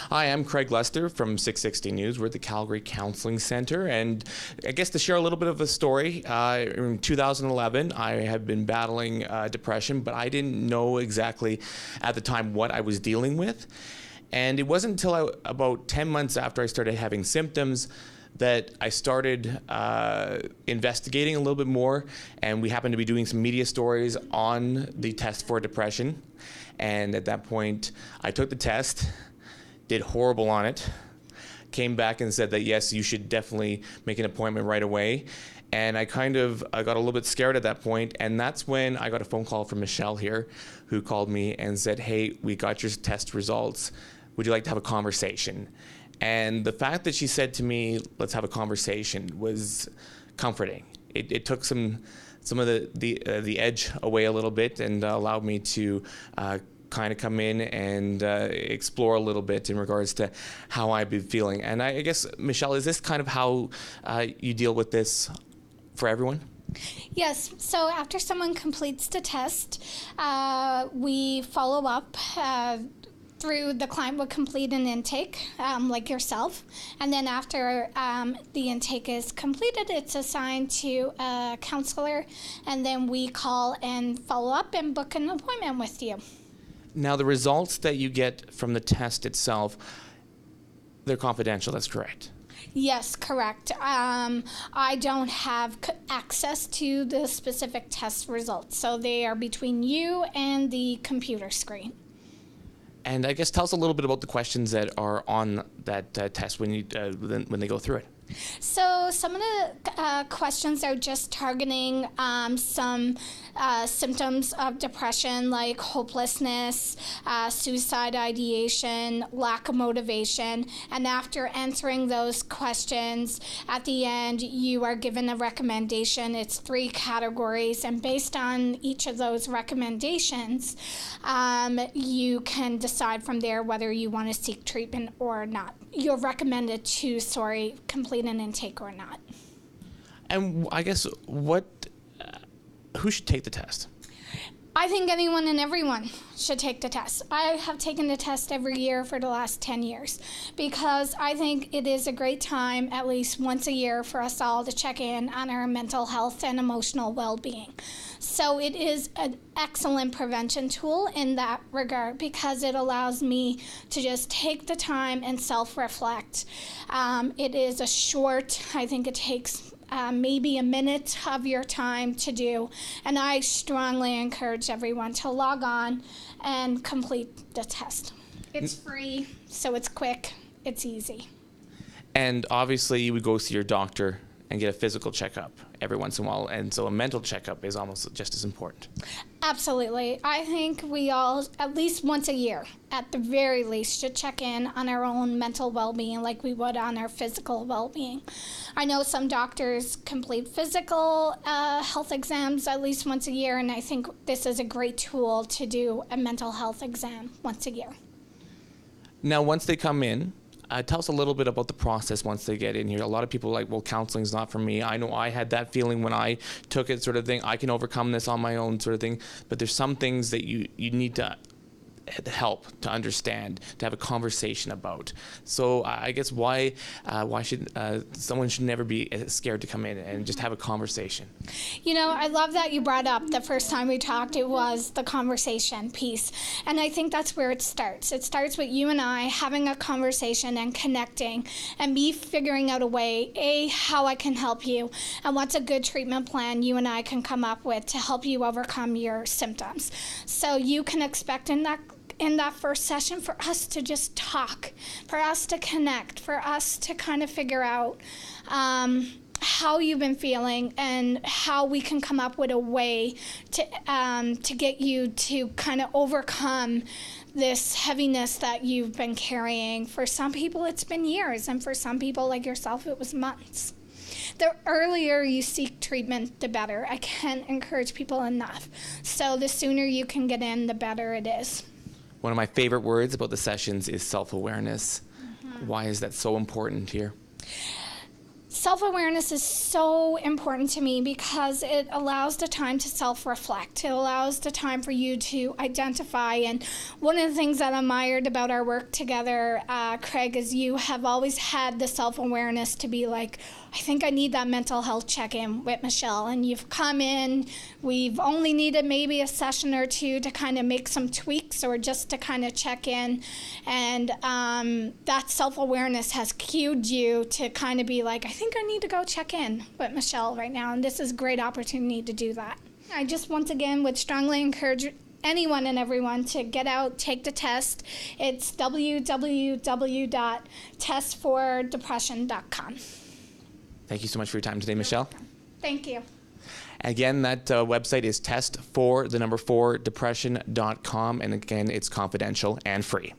Hi, I'm Craig Lester from 660 News. We're at the Calgary Counselling Centre, and I guess to share a little bit of a story, in 2011, I had been battling depression, but I didn't know exactly at the time what I was dealing with. And it wasn't until about 10 months after I started having symptoms that I started investigating a little bit more, and we happened to be doing some media stories on the test for depression. And at that point, I took the test, did horrible on it, came back and said that yes, you should definitely make an appointment right away. And I got a little bit scared at that point, and that's when I got a phone call from Michelle here, who called me and said, hey, we got your test results. Would you like to have a conversation? And the fact that she said to me, let's have a conversation, was comforting. It took some of the edge away a little bit and allowed me to kind of come in and explore a little bit in regards to how I've been feeling. And I guess, Michelle, is this kind of how you deal with this for everyone? Yes. So after someone completes the test, we follow up through the client would complete an intake, like yourself. And then after the intake is completed, it's assigned to a counselor. And then we call and follow up and book an appointment with you. Now, the results that you get from the test itself, they're confidential, that's correct? Yes, correct. I don't have access to the specific test results, so they are between you and the computer screen. And I guess tell us a little bit about the questions that are on that test when they go through it. So some of the questions are just targeting some symptoms of depression, like hopelessness, suicide ideation, lack of motivation. And after answering those questions, at the end, you are given a recommendation. It's 3 categories. And based on each of those recommendations, you can decide from there whether you want to seek treatment or not. You're recommended to, complete an intake or not. And I guess who should take the test? I think anyone and everyone should take the test. I have taken the test every year for the last 10 years because I think it is a great time, at least once a year, for us all to check in on our mental health and emotional well-being. So it is an excellent prevention tool in that regard because it allows me to just take the time and self-reflect. It is a short, I think it takes maybe a minute of your time to do. And I strongly encourage everyone to log on and complete the test. It's free, so it's quick, it's easy. And obviously you would go see your doctor and get a physical checkup every once in a while, and so a mental checkup is almost just as important. Absolutely. I think we all, at least once a year, at the very least, should check in on our own mental well-being like we would on our physical well-being. I know some doctors complete physical health exams at least once a year, and I think this is a great tool to do a mental health exam once a year. Now, once they come in, tell us a little bit about the process once they get in here. A lot of people are like, well, counseling's not for me. I know I had that feeling when I took it, sort of thing. I can overcome this on my own, sort of thing. But there's some things that you need to help to understand, to have a conversation about. So I guess why should someone should never be scared to come in and just have a conversation? You know, I love that you brought up the first time we talked, it was the conversation piece. And I think that's where it starts. It starts with you and I having a conversation and connecting and me figuring out a way, how I can help you and what's a good treatment plan you and I can come up with to help you overcome your symptoms. So you can expect in that first session for us to just talk, for us to connect, for us to kind of figure out how you've been feeling and how we can come up with a way to get you to kind of overcome this heaviness that you've been carrying. For some people, it's been years, and for some people, like yourself, it was months. The earlier you seek treatment, the better. I can't encourage people enough. So the sooner you can get in, the better it is. One of my favorite words about the sessions is self-awareness. Mm-hmm. Why is that so important here? Self-awareness is so important to me because it allows the time to self-reflect. It allows the time for you to identify. And one of the things that I admired about our work together, Craig, is you have always had the self-awareness to be like, I think I need that mental health check-in with Michelle. And you've come in, we've only needed maybe a session or two to kind of make some tweaks or just to kind of check in. And that self-awareness has cued you to kind of be like, I think I need to go check in with Michelle right now. And this is a great opportunity to do that. I just once again would strongly encourage anyone and everyone to get out, take the test. It's www.testfordepression.com. Thank you so much for your time today, Michelle. Thank you. Again, that website is testfor4depression.com, and again, it's confidential and free.